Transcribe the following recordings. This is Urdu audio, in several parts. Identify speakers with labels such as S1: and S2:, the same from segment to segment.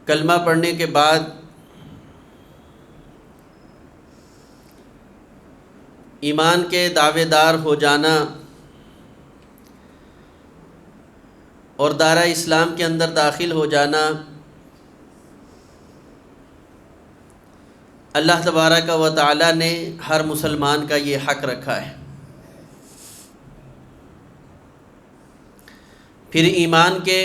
S1: کلمہ پڑھنے کے بعد ایمان کے دعوے دار ہو جانا اور دائرہ اسلام کے اندر داخل ہو جانا اللہ تبارک و تعالی نے ہر مسلمان کا یہ حق رکھا ہے۔ پھر ایمان کے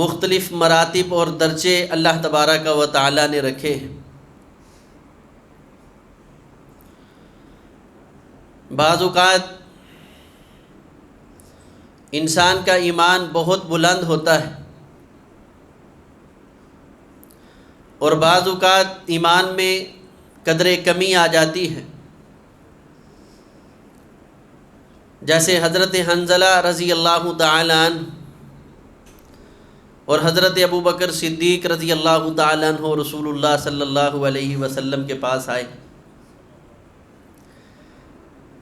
S1: مختلف مراتب اور درجے اللہ تبارک و تعالی نے رکھے ہیں۔ بعض اوقات انسان کا ایمان بہت بلند ہوتا ہے اور بعض اوقات ایمان میں قدر کمی آ جاتی ہے، جیسے حضرت حنظلہ رضی اللہ تعالی عنہ اور حضرت ابوبکر صدیق رضی اللہ تعالی عنہ رسول اللہ صلی اللہ علیہ وسلم کے پاس آئے۔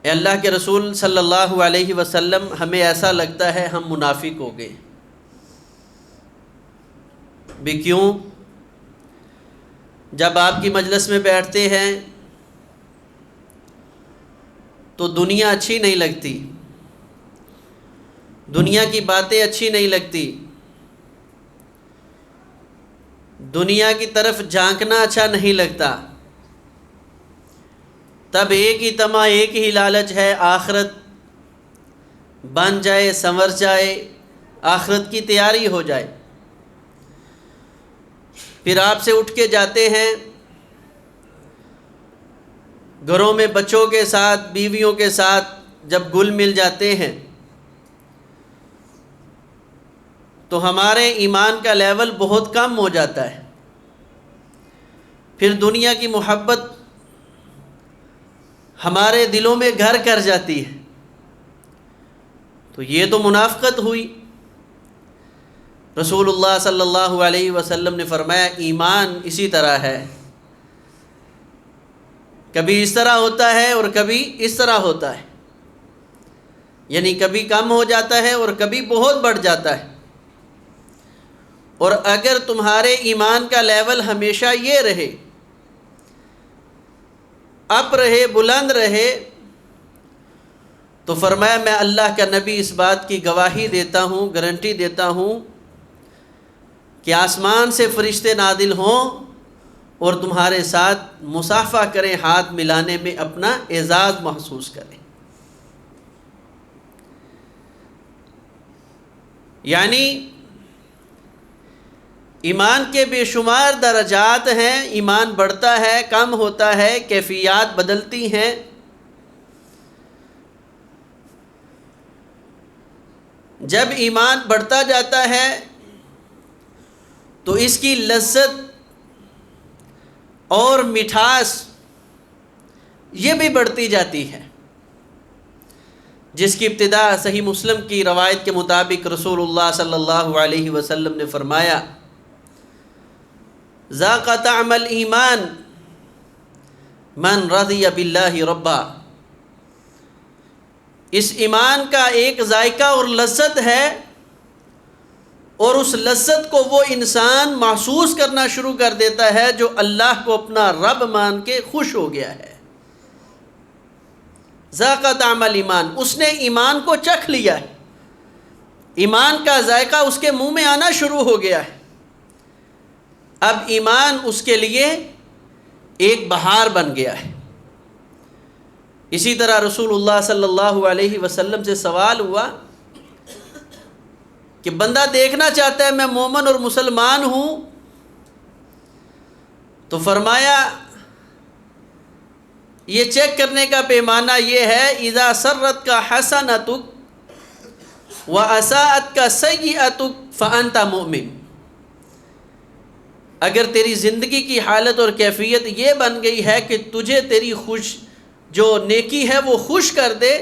S1: اے اللہ کے رسول صلی اللہ علیہ وسلم، ہمیں ایسا لگتا ہے ہم منافق ہو گئے۔ بھی کیوں؟ جب آپ کی مجلس میں بیٹھتے ہیں تو دنیا اچھی نہیں لگتی، دنیا کی باتیں اچھی نہیں لگتی، دنیا کی طرف جھانکنا اچھا نہیں لگتا۔ تب ایک ہی طمع، ایک ہی لالچ ہے، آخرت بن جائے، سنور جائے، آخرت کی تیاری ہو جائے۔ پھر آپ سے اٹھ کے جاتے ہیں، گھروں میں بچوں کے ساتھ، بیویوں کے ساتھ جب گل مل جاتے ہیں تو ہمارے ایمان کا لیول بہت کم ہو جاتا ہے۔ پھر دنیا کی محبت ہمارے دلوں میں گھر کر جاتی ہے، تو یہ تو منافقت ہوئی۔ رسول اللہ صلی اللہ علیہ وسلم نے فرمایا ایمان اسی طرح ہے، کبھی اس طرح ہوتا ہے اور کبھی اس طرح ہوتا ہے، یعنی کبھی کم ہو جاتا ہے اور کبھی بہت بڑھ جاتا ہے۔ اور اگر تمہارے ایمان کا لیول ہمیشہ یہ رہے، اپ رہے، بلند رہے، تو فرمایا میں اللہ کا نبی اس بات کی گواہی دیتا ہوں، گارنٹی دیتا ہوں کہ آسمان سے فرشتے نازل ہوں اور تمہارے ساتھ مصافحہ کریں، ہاتھ ملانے میں اپنا اعزاز محسوس کریں۔ یعنی ایمان کے بے شمار درجات ہیں، ایمان بڑھتا ہے، کم ہوتا ہے، کیفیات بدلتی ہیں۔ جب ایمان بڑھتا جاتا ہے تو اس کی لذت اور مٹھاس یہ بھی بڑھتی جاتی ہے، جس کی ابتدا صحیح مسلم کی روایت کے مطابق رسول اللہ صلی اللہ علیہ وسلم نے فرمایا ذاق طعم الایمان من رضی باللہ ربا، اس ایمان کا ایک ذائقہ اور لذت ہے، اور اس لذت کو وہ انسان محسوس کرنا شروع کر دیتا ہے جو اللہ کو اپنا رب مان کے خوش ہو گیا ہے۔ ذاق طعم الایمان، اس نے ایمان کو چکھ لیا ہے، ایمان کا ذائقہ اس کے منہ میں آنا شروع ہو گیا ہے۔ اب ایمان اس کے لیے ایک بہار بن گیا ہے۔ اسی طرح رسول اللہ صلی اللہ علیہ وسلم سے سوال ہوا کہ بندہ دیکھنا چاہتا ہے میں مومن اور مسلمان ہوں، تو فرمایا یہ چیک کرنے کا پیمانہ یہ ہے اذا سرت کا حسنتک و اساءت کا سیئتک فانت مؤمن، اگر تیری زندگی کی حالت اور کیفیت یہ بن گئی ہے کہ تجھے تیری جو نیکی ہے وہ خوش کر دے،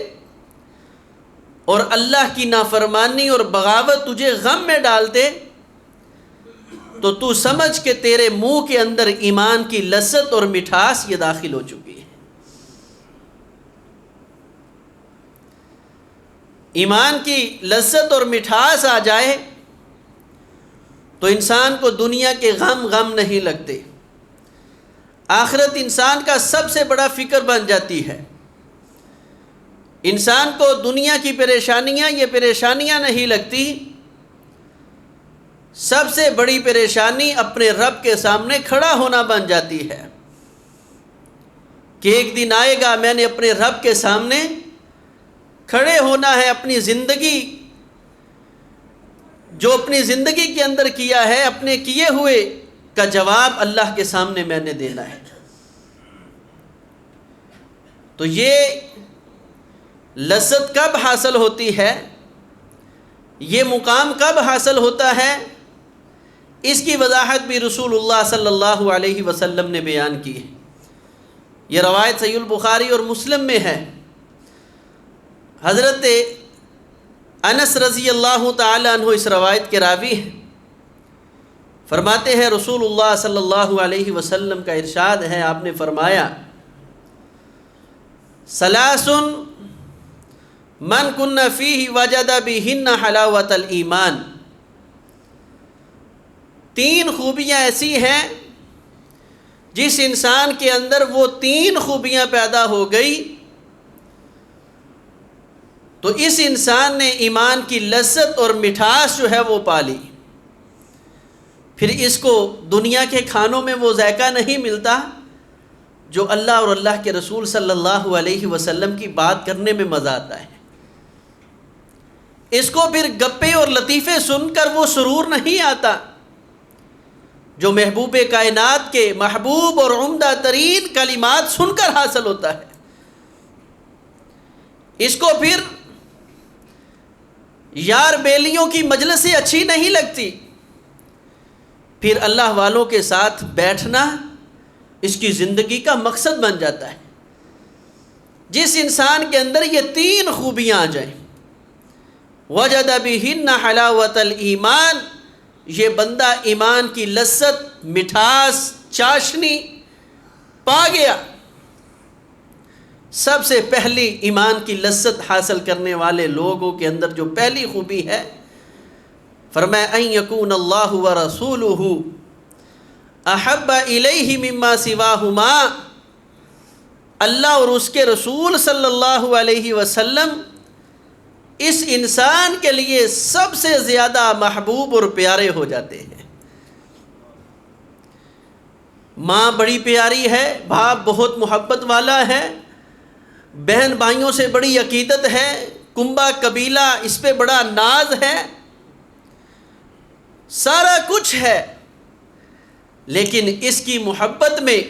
S1: اور اللہ کی نافرمانی اور بغاوت تجھے غم میں ڈال دے، تو تو سمجھ کہ تیرے منہ کے اندر ایمان کی لذت اور مٹھاس یہ داخل ہو چکی ہے۔ ایمان کی لذت اور مٹھاس آ جائے تو انسان کو دنیا کے غم نہیں لگتے، آخرت انسان کا سب سے بڑا فکر بن جاتی ہے۔ انسان کو دنیا کی پریشانیاں یہ پریشانیاں نہیں لگتی، سب سے بڑی پریشانی اپنے رب کے سامنے کھڑا ہونا بن جاتی ہے کہ ایک دن آئے گا میں نے اپنے رب کے سامنے کھڑے ہونا ہے، اپنی زندگی جو اپنی زندگی کے اندر کیا ہے، اپنے کیے ہوئے کا جواب اللہ کے سامنے میں نے دینا ہے۔ تو یہ لذت کب حاصل ہوتی ہے، یہ مقام کب حاصل ہوتا ہے، اس کی وضاحت بھی رسول اللہ صلی اللہ علیہ وسلم نے بیان کی ہے۔ یہ روایت صحیح البخاری اور مسلم میں ہے۔ حضرت انس رضی اللہ تعالی عنہ اس روایت کے راوی ہیں، فرماتے ہیں رسول اللہ صلی اللہ علیہ وسلم کا ارشاد ہے، آپ نے فرمایا ثلاث من کن فیہ وجد بہن حلاوت الایمان، تین خوبیاں ایسی ہیں جس انسان کے اندر وہ تین خوبیاں پیدا ہو گئی تو اس انسان نے ایمان کی لذت اور مٹھاس جو ہے وہ پالی۔ پھر اس کو دنیا کے کھانوں میں وہ ذائقہ نہیں ملتا جو اللہ اور اللہ کے رسول صلی اللہ علیہ وسلم کی بات کرنے میں مزہ آتا ہے۔ اس کو پھر گپے اور لطیفے سن کر وہ سرور نہیں آتا جو محبوب کائنات کے محبوب اور عمدہ ترین کلمات سن کر حاصل ہوتا ہے۔ اس کو پھر یار بیلیوں کی مجلسیں اچھی نہیں لگتی، پھر اللہ والوں کے ساتھ بیٹھنا اس کی زندگی کا مقصد بن جاتا ہے۔ جس انسان کے اندر یہ تین خوبیاں آ جائیں، وجد بہن حلاوت الایمان، یہ بندہ ایمان کی لذت، مٹھاس، چاشنی پا گیا۔ سب سے پہلی ایمان کی لذت حاصل کرنے والے لوگوں کے اندر جو پہلی خوبی ہے، فرمایا ان یکون اللہ ورسولہ احب الیہ مما سواہما، اللہ اور اس کے رسول صلی اللہ علیہ وسلم اس انسان کے لیے سب سے زیادہ محبوب اور پیارے ہو جاتے ہیں۔ ماں بڑی پیاری ہے، باپ بہت محبت والا ہے، بہن بھائیوں سے بڑی عقیدت ہے، کنبہ قبیلہ اس پہ بڑا ناز ہے، سارا کچھ ہے، لیکن اس کی محبت میں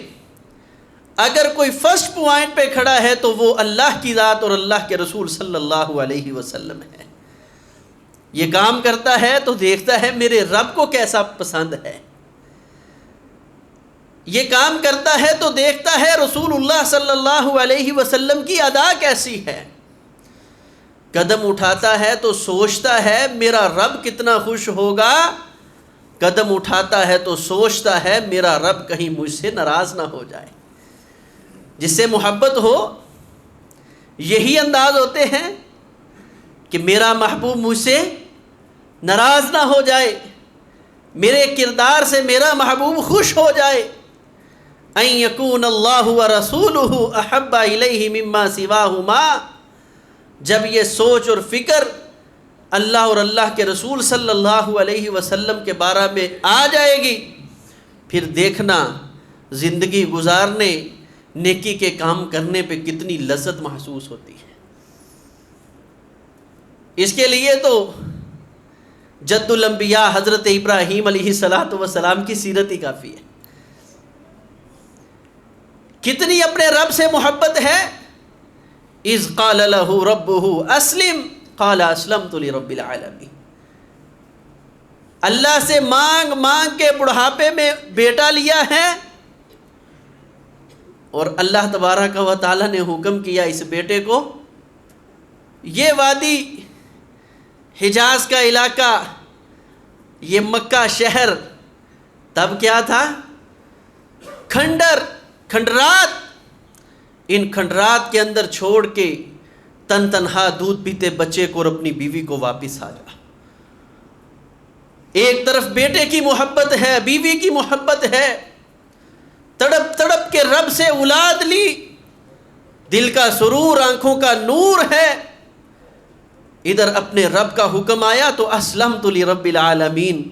S1: اگر کوئی فرسٹ پوائنٹ پہ کھڑا ہے تو وہ اللہ کی ذات اور اللہ کے رسول صلی اللہ علیہ وسلم ہے۔ یہ کام کرتا ہے تو دیکھتا ہے میرے رب کو کیسا پسند ہے، یہ کام کرتا ہے تو دیکھتا ہے رسول اللہ صلی اللہ علیہ وسلم کی ادا کیسی ہے، قدم اٹھاتا ہے تو سوچتا ہے میرا رب کتنا خوش ہوگا، قدم اٹھاتا ہے تو سوچتا ہے میرا رب کہیں مجھ سے ناراض نہ ہو جائے۔ جس سے محبت ہو یہی انداز ہوتے ہیں کہ میرا محبوب مجھ سے ناراض نہ ہو جائے، میرے کردار سے میرا محبوب خوش ہو جائے۔ ان یکون اللہ ورسولہ احب الیہ مما سواہما، جب یہ سوچ اور فکر اللہ اور اللہ کے رسول صلی اللہ علیہ وسلم کے بارے میں آ جائے گی، پھر دیکھنا زندگی گزارنے، نیکی کے کام کرنے پہ کتنی لذت محسوس ہوتی ہے۔ اس کے لیے تو جد الانبیاء حضرت ابراہیم علیہ السلام کی سیرت ہی کافی ہے۔ کتنی اپنے رب سے محبت ہے، اذ قال له ربه اسلم قال اسلمت لرب العالمین، اللہ سے مانگ مانگ کے بڑھاپے میں بیٹا لیا ہے، اور اللہ تبارک و تعالیٰ نے حکم کیا اس بیٹے کو، یہ وادی حجاز کا علاقہ، یہ مکہ شہر تب کیا تھا، کھنڈرات، ان کھنڈرات کے اندر چھوڑ کے تنہا دودھ پیتے بچے کو اور اپنی بیوی کو واپس آ جا۔ ایک طرف بیٹے کی محبت ہے، بیوی کی محبت ہے، تڑپ تڑپ کے رب سے اولاد لی، دل کا سرور، آنکھوں کا نور ہے، ادھر اپنے رب کا حکم آیا تو اسلمت لرب العالمین،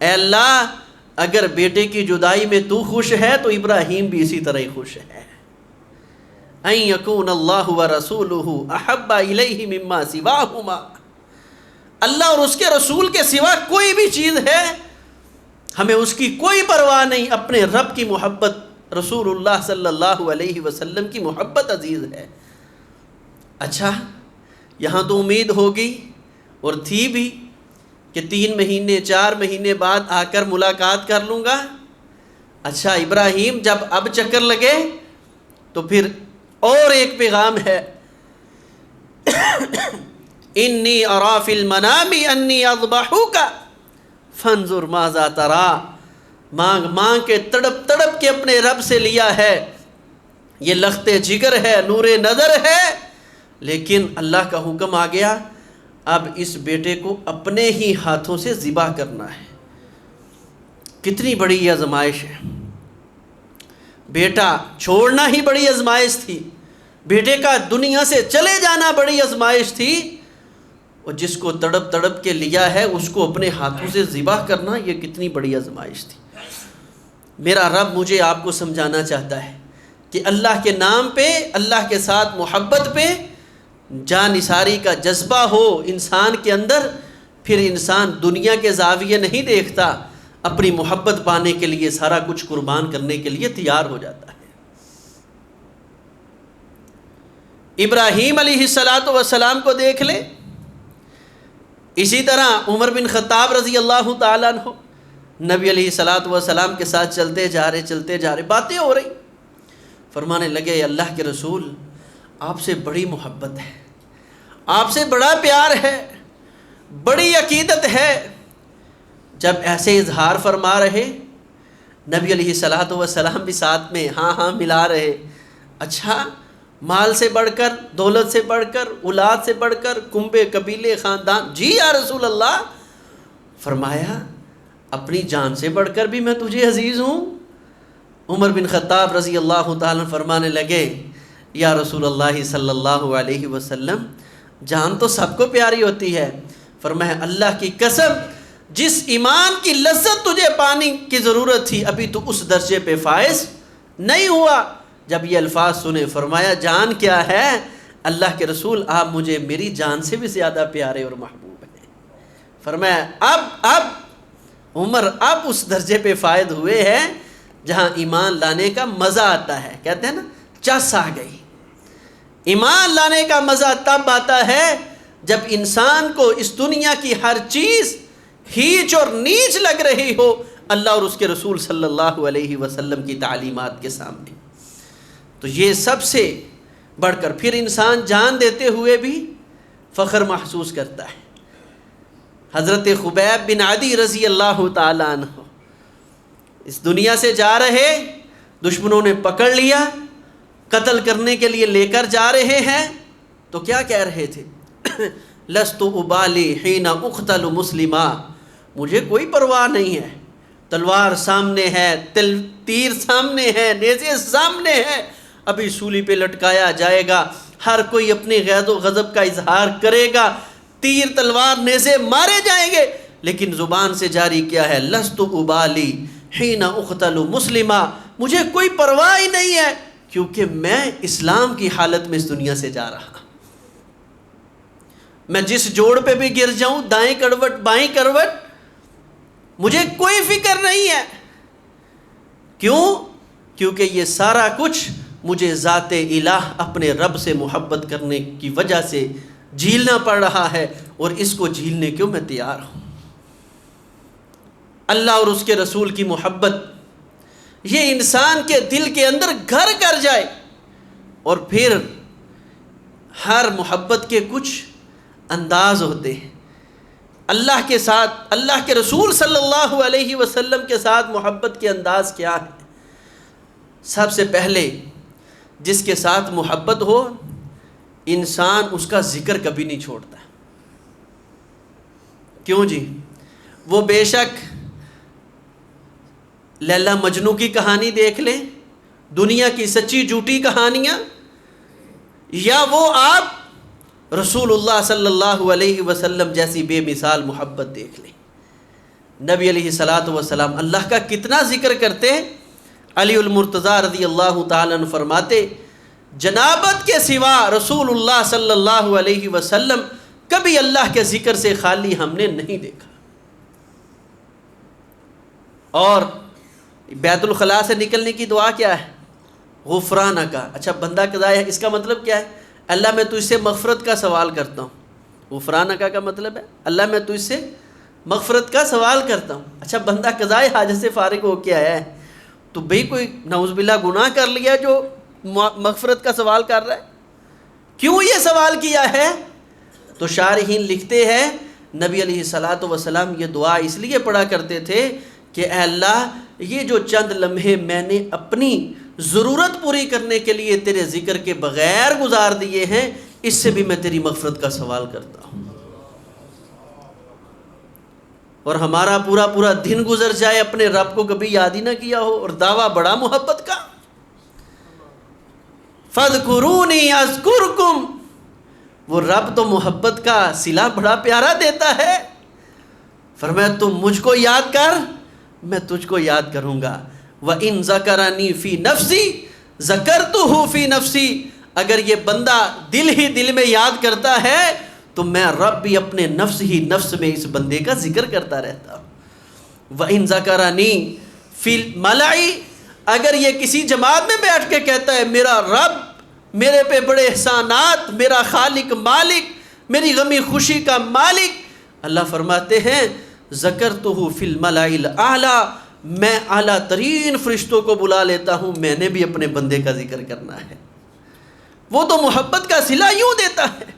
S1: اے اللہ اگر بیٹے کی جدائی میں تو خوش ہے تو ابراہیم بھی اسی طرح ہی خوش ہے۔ ان یکون اللہ ورسولہ احب الیہ مما سواہما، اللہ اور اس کے رسول کے سوا کوئی بھی چیز ہے ہمیں اس کی کوئی پرواہ نہیں، اپنے رب کی محبت، رسول اللہ صلی اللہ علیہ وسلم کی محبت عزیز ہے۔ اچھا یہاں تو امید ہوگی اور تھی بھی کہ 3 مہینے 4 مہینے بعد آ کر ملاقات کر لوں گا۔ اچھا ابراہیم جب اب چکر لگے تو پھر اور ایک پیغام ہے، انی ارا فی المنام انی اذبحوک فانظر ماذا تری، مانگ مانگ کے تڑپ تڑپ کے اپنے رب سے لیا ہے، یہ لخت جگر ہے، نور نظر ہے، لیکن اللہ کا حکم آ گیا اب اس بیٹے کو اپنے ہی ہاتھوں سے ذبح کرنا ہے۔ کتنی بڑی یہ آزمائش ہے، بیٹا چھوڑنا ہی بڑی آزمائش تھی، بیٹے کا دنیا سے چلے جانا بڑی آزمائش تھی، اور جس کو تڑپ تڑپ کے لیا ہے اس کو اپنے ہاتھوں سے ذبح کرنا یہ کتنی بڑی آزمائش تھی۔ میرا رب مجھے آپ کو سمجھانا چاہتا ہے کہ اللہ کے نام پہ، اللہ کے ساتھ محبت پہ جان نثاری کا جذبہ ہو انسان کے اندر، پھر انسان دنیا کے زاویے نہیں دیکھتا، اپنی محبت پانے کے لیے سارا کچھ قربان کرنے کے لیے تیار ہو جاتا ہے۔ ابراہیم علیہ السلام کو دیکھ لے، اسی طرح عمر بن خطاب رضی اللہ تعالیٰ عنہ نبی علیہ السلام کے ساتھ چلتے جا رہے باتیں ہو رہی، فرمانے لگے اللہ کے رسول آپ سے بڑی محبت ہے، آپ سے بڑا پیار ہے، بڑی عقیدت ہے۔ جب ایسے اظہار فرما رہے نبی علیہ السلام بھی ساتھ میں ہاں ہاں ملا رہے، اچھا مال سے بڑھ کر، دولت سے بڑھ کر، اولاد سے بڑھ کر، کنبے قبیلے خاندان، جی یا رسول اللہ، فرمایا اپنی جان سے بڑھ کر بھی میں تجھے عزیز ہوں۔ عمر بن خطاب رضی اللہ تعالیٰ فرمانے لگے یا رسول اللہ صلی اللہ علیہ وسلم جان تو سب کو پیاری ہوتی ہے، فرمایا اللہ کی قسم جس ایمان کی لذت تجھے پانی کی ضرورت تھی ابھی تو اس درجے پہ فائز نہیں ہوا۔ جب یہ الفاظ سنے فرمایا جان کیا ہے؟ اللہ کے رسول آپ مجھے میری جان سے بھی زیادہ پیارے اور محبوب ہیں۔ فرمایا اب عمر اب اس درجے پہ فائد ہوئے ہیں جہاں ایمان لانے کا مزہ آتا ہے، کہتے ہیں نا چس آ گئی۔ ایمان لانے کا مزہ تب آتا ہے جب انسان کو اس دنیا کی ہر چیز ہیچ اور نیچ لگ رہی ہو اللہ اور اس کے رسول صلی اللہ علیہ وسلم کی تعلیمات کے سامنے، تو یہ سب سے بڑھ کر پھر انسان جان دیتے ہوئے بھی فخر محسوس کرتا ہے۔ حضرت خبیب بن عدی رضی اللہ تعالیٰ عنہ اس دنیا سے جا رہے، دشمنوں نے پکڑ لیا، قتل کرنے کے لیے لے کر جا رہے ہیں، تو کیا کہہ رہے تھے؟ لست ابالی حین اقتل مسلما، مجھے کوئی پرواہ نہیں ہے، تلوار سامنے ہے، تیر سامنے ہے، نیزے سامنے ہے، ابھی سولی پہ لٹکایا جائے گا، ہر کوئی اپنی غیظ و غضب کا اظہار کرے گا، تیر تلوار نیزے مارے جائیں گے، لیکن زبان سے جاری کیا ہے لست ابالی حین اقتل مسلما، مجھے کوئی پرواہ ہی نہیں ہے کیونکہ میں اسلام کی حالت میں اس دنیا سے جا رہا، میں جس جوڑ پہ بھی گر جاؤں، دائیں کروٹ بائیں کروٹ، مجھے کوئی فکر نہیں ہے۔ کیوں؟ کیونکہ یہ سارا کچھ مجھے ذات الہ اپنے رب سے محبت کرنے کی وجہ سے جھیلنا پڑ رہا ہے، اور اس کو جھیلنے کیوں میں تیار ہوں۔ اللہ اور اس کے رسول کی محبت یہ انسان کے دل کے اندر گھر کر جائے، اور پھر ہر محبت کے کچھ انداز ہوتے ہیں۔ اللہ کے ساتھ، اللہ کے رسول صلی اللہ علیہ وسلم کے ساتھ محبت کے انداز کیا ہے؟ سب سے پہلے جس کے ساتھ محبت ہو انسان اس کا ذکر کبھی نہیں چھوڑتا۔ کیوں جی؟ وہ بے شک لیلا مجنو کی کہانی دیکھ لیں، دنیا کی سچی جھوٹی کہانیاں، یا وہ آپ رسول اللہ صلی اللہ علیہ وسلم جیسی بے مثال محبت دیکھ لیں۔ نبی علیہ الصلاۃ والسلام اللہ کا کتنا ذکر کرتے ہیں۔ علی المرتضیٰ رضی اللہ تعالیٰ عنہ فرماتے جنابت کے سوا رسول اللہ صلی اللہ علیہ وسلم کبھی اللہ کے ذکر سے خالی ہم نے نہیں دیکھا۔ اور بیت الخلاء سے نکلنے کی دعا کیا ہے؟ غفرانک۔ اچھا بندہ قضا ہے، اس کا مطلب کیا ہے؟ اللہ میں تجھ سے مغفرت کا سوال کرتا ہوں۔ غفرانک کا مطلب ہے اللہ میں تجھ سے مغفرت کا سوال کرتا ہوں۔ اچھا بندہ قضائے حاجت سے فارغ ہو کے آیا ہے تو بھئی کوئی نعوذ باللہ گناہ کر لیا جو مغفرت کا سوال کر رہا ہے؟ کیوں یہ سوال کیا ہے؟ تو شارحین لکھتے ہیں نبی علیہ الصلاۃ والسلام یہ دعا اس لیے پڑھا کرتے تھے کہ اے اللہ یہ جو چند لمحے میں نے اپنی ضرورت پوری کرنے کے لیے تیرے ذکر کے بغیر گزار دیے ہیں، اس سے بھی میں تیری مغفرت کا سوال کرتا ہوں۔ اور ہمارا پورا دن گزر جائے اپنے رب کو کبھی یاد ہی نہ کیا ہو، اور دعویٰ بڑا محبت کا، فَاذْكُرُونِي أَذْكُرْكُمْ۔ وہ رب تو محبت کا صلہ بڑا پیارا دیتا ہے، فرمایا تم مجھ کو یاد کر میں تجھ کو یاد کروں گا۔ وَإِن ذَكَرَنِي فِي نَفْسِي ذَكَرْتُهُ فِي نَفْسِي۔ اگر یہ بندہ دل ہی دل میں یاد کرتا ہے تو میں رب بھی اپنے نفس ہی نفس میں اس بندے کا ذکر کرتا رہتا ہوں۔ وَإِن ذَكَرَنِي فِي الْمَلَعِ۔ اگر یہ کسی جماعت میں بیٹھ کے کہتا ہے میرا رب میرے پہ بڑے احسانات، میرا خالق مالک، میری غمی خوشی کا مالک، اللہ فرماتے ہیں ذکرتہ فی الملأ الاعلی، میں اعلیٰ ترین فرشتوں کو بلا لیتا ہوں، میں نے بھی اپنے بندے کا ذکر کرنا ہے۔ وہ تو محبت کا صلہ یوں دیتا ہے،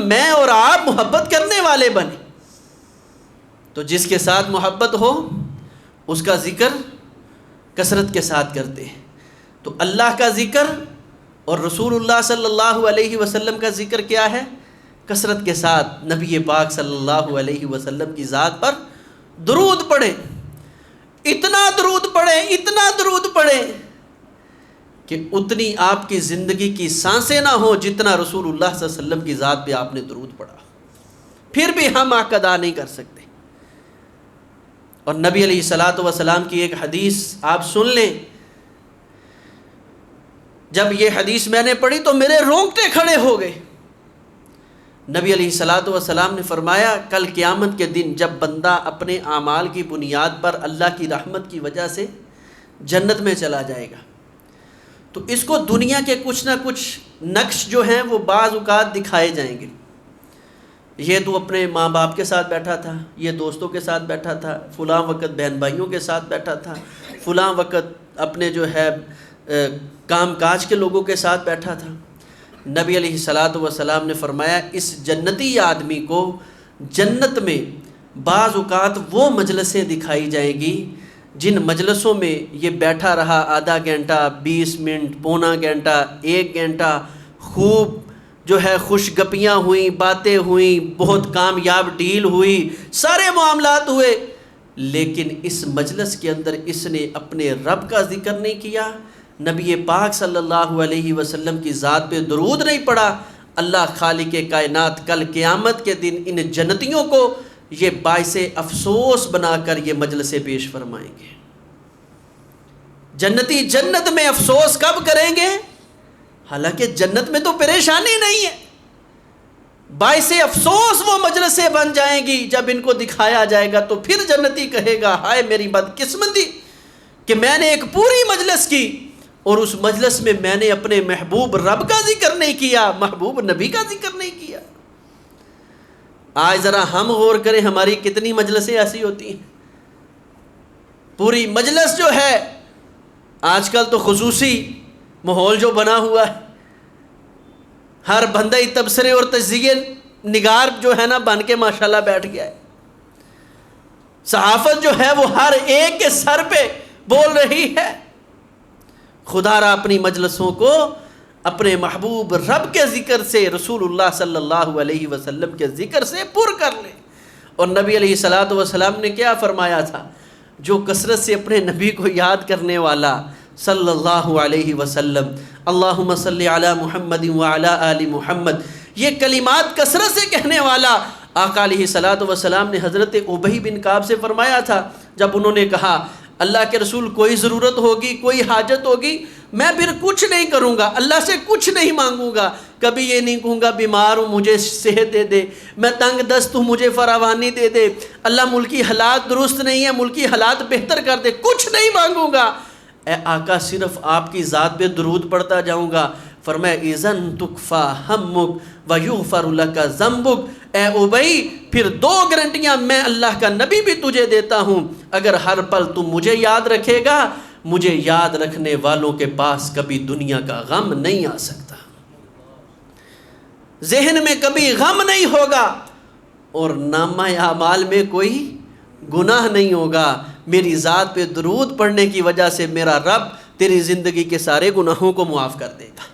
S1: میں اور آپ محبت کرنے والے بنے تو جس کے ساتھ محبت ہو اس کا ذکر کثرت کے ساتھ کرتے ہیں۔ تو اللہ کا ذکر اور رسول اللہ صلی اللہ علیہ وسلم کا ذکر کیا ہے؟ کثرت کے ساتھ نبی پاک صلی اللہ علیہ وسلم کی ذات پر درود پڑھیں، اتنا درود پڑھیں کہ اتنی آپ کی زندگی کی سانسیں نہ ہوں جتنا رسول اللہ صلی اللہ علیہ وسلم کی ذات پہ آپ نے درود پڑھا، پھر بھی ہم حق ادا نہیں کر سکتے۔ اور نبی علیہ الصلاۃ والسلام کی ایک حدیث آپ سن لیں، جب یہ حدیث میں نے پڑھی تو میرے رونگٹے کھڑے ہو گئے۔ نبی علیہ الصلاۃ والسلام نے فرمایا کل قیامت کے دن جب بندہ اپنے اعمال کی بنیاد پر اللہ کی رحمت کی وجہ سے جنت میں چلا جائے گا تو اس کو دنیا کے کچھ نہ کچھ نقش جو ہیں وہ بعض اوقات دکھائے جائیں گے۔ یہ تو اپنے ماں باپ کے ساتھ بیٹھا تھا، یہ دوستوں کے ساتھ بیٹھا تھا، فلاں وقت بہن بھائیوں کے ساتھ بیٹھا تھا، فلاں وقت اپنے جو ہے کام کاج کے لوگوں کے ساتھ بیٹھا تھا۔ نبی علیہ الصلاۃ والسلام نے فرمایا اس جنتی آدمی کو جنت میں بعض اوقات وہ مجلسیں دکھائی جائیں گی جن مجلسوں میں یہ بیٹھا رہا آدھا گھنٹہ، 20 منٹ، پونا گھنٹہ، 1 گھنٹہ، خوب جو ہے خوش گپیاں ہوئیں، باتیں ہوئیں، بہت کامیاب ڈیل ہوئی، سارے معاملات ہوئے، لیکن اس مجلس کے اندر اس نے اپنے رب کا ذکر نہیں کیا، نبی پاک صلی اللہ علیہ وسلم کی ذات پہ درود نہیں پڑھا۔ اللہ خالق کائنات کل قیامت کے دن ان جنتیوں کو یہ باعث افسوس بنا کر یہ مجلسیں پیش فرمائیں گے۔ جنتی جنت میں افسوس کب کریں گے؟ حالانکہ جنت میں تو پریشانی نہیں ہے، باعث افسوس وہ مجلسیں بن جائیں گی جب ان کو دکھایا جائے گا تو پھر جنتی کہے گا ہائے میری بدقسمتی کہ میں نے ایک پوری مجلس کی اور اس مجلس میں میں نے اپنے محبوب رب کا ذکر نہیں کیا، محبوب نبی کا ذکر نہیں کیا۔ آج ذرا ہم غور کریں ہماری کتنی مجلسیں ایسی ہوتی ہیں، پوری مجلس جو ہے آج کل تو خصوصی ماحول جو بنا ہوا ہے، ہر بندہ تبصرے اور تجزیے نگار جو ہے نا بن کے ماشاءاللہ بیٹھ گیا ہے، صحافت جو ہے وہ ہر ایک کے سر پہ بول رہی ہے۔ خدا را اپنی مجلسوں کو اپنے محبوب رب کے ذکر سے، رسول اللہ صلی اللہ علیہ وسلم کے ذکر سے پر کر لیں، اور نبی علیہ الصلوۃ والسلام نے کیا فرمایا تھا؟ جو کثرت سے اپنے نبی کو یاد کرنے والا صلی اللہ علیہ وسلم، اللہم صلی علی محمد وعلی آل محمد، یہ کلمات کثرت سے کہنے والا آقا علیہ الصلوۃ والسلام نے حضرت ابی بن کعب سے فرمایا تھا، جب انہوں نے کہا اللہ کے رسول کوئی ضرورت ہوگی، کوئی حاجت ہوگی، میں پھر کچھ نہیں کروں گا، اللہ سے کچھ نہیں مانگوں گا، کبھی یہ نہیں کہوں گا بیمار ہوں مجھے صحت دے دے، میں تنگ دست ہوں مجھے فراوانی دے دے، اللہ ملکی حالات درست نہیں ہے ملکی حالات بہتر کر دے، کچھ نہیں مانگوں گا، اے آقا صرف آپ کی ذات پہ درود پڑھتا جاؤں گا۔ فرمایا اذن تکفا ہمک ویغفر لک ذنبک، اے ابی پھر 2 گارنٹیاں میں اللہ کا نبی بھی تجھے دیتا ہوں، اگر ہر پل تم مجھے یاد رکھے گا، مجھے یاد رکھنے والوں کے پاس کبھی دنیا کا غم نہیں آ سکتا، ذہن میں کبھی غم نہیں ہوگا، اور نامہ اعمال میں کوئی گناہ نہیں ہوگا، میری ذات پہ درود پڑھنے کی وجہ سے میرا رب تیری زندگی کے سارے گناہوں کو معاف کر دے گا۔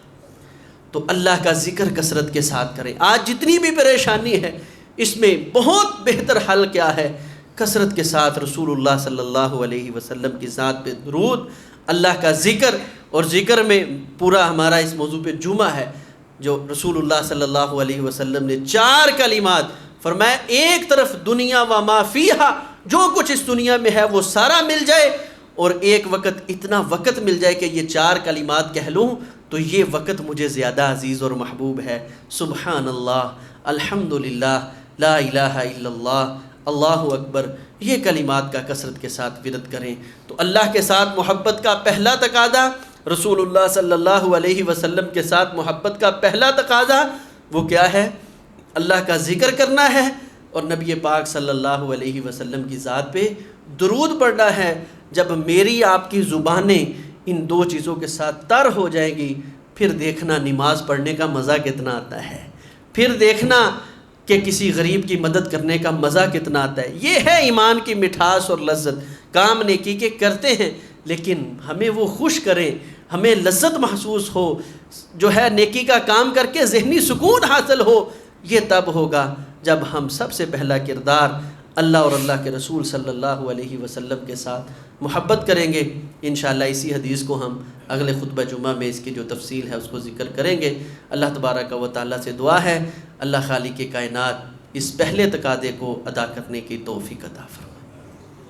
S1: تو اللہ کا ذکر کثرت کے ساتھ کریں۔ آج جتنی بھی پریشانی ہے اس میں بہت بہتر حل کیا ہے؟ کثرت کے ساتھ رسول اللہ صلی اللہ علیہ وسلم کی ذات پہ درود، اللہ کا ذکر، اور ذکر میں پورا ہمارا اس موضوع پہ جمعہ ہے، جو رسول اللہ صلی اللہ علیہ وسلم نے 4 کلمات فرمایا، ایک طرف دنیا و ما فیہا، جو کچھ اس دنیا میں ہے وہ سارا مل جائے، اور ایک وقت اتنا وقت مل جائے کہ یہ 4 کلمات کہہ لوں تو یہ وقت مجھے زیادہ عزیز اور محبوب ہے۔ سبحان اللہ، الحمدللہ، لا الہ الا اللہ، اللہ اکبر، یہ کلمات کا کثرت کے ساتھ ورد کریں تو اللہ کے ساتھ محبت کا پہلا تقاضا، رسول اللہ صلی اللہ علیہ وسلم کے ساتھ محبت کا پہلا تقاضا وہ کیا ہے؟ اللہ کا ذکر کرنا ہے، اور نبی پاک صلی اللہ علیہ وسلم کی ذات پہ درود پڑھنا ہے۔ جب میری آپ کی زبانیں ان 2 چیزوں کے ساتھ تر ہو جائیں گی، پھر دیکھنا نماز پڑھنے کا مزہ کتنا آتا ہے، پھر دیکھنا کہ کسی غریب کی مدد کرنے کا مزہ کتنا آتا ہے۔ یہ ہے ایمان کی مٹھاس اور لذت۔ کام نیکی کے کرتے ہیں لیکن ہمیں وہ خوش کرے، ہمیں لذت محسوس ہو، جو ہے نیکی کا کام کر کے ذہنی سکون حاصل ہو، یہ تب ہوگا جب ہم سب سے پہلا کردار اللہ اور اللہ کے رسول صلی اللہ علیہ وسلم کے ساتھ محبت کریں گے۔ انشاءاللہ اسی حدیث کو ہم اگلے خطبہ جمعہ میں اس کی جو تفصیل ہے اس کو ذکر کریں گے۔ اللہ تبارک و تعالیٰ سے دعا ہے اللہ خالق کائنات اس پہلے تقاضے کو ادا کرنے کی توفیق عطا فرمائے۔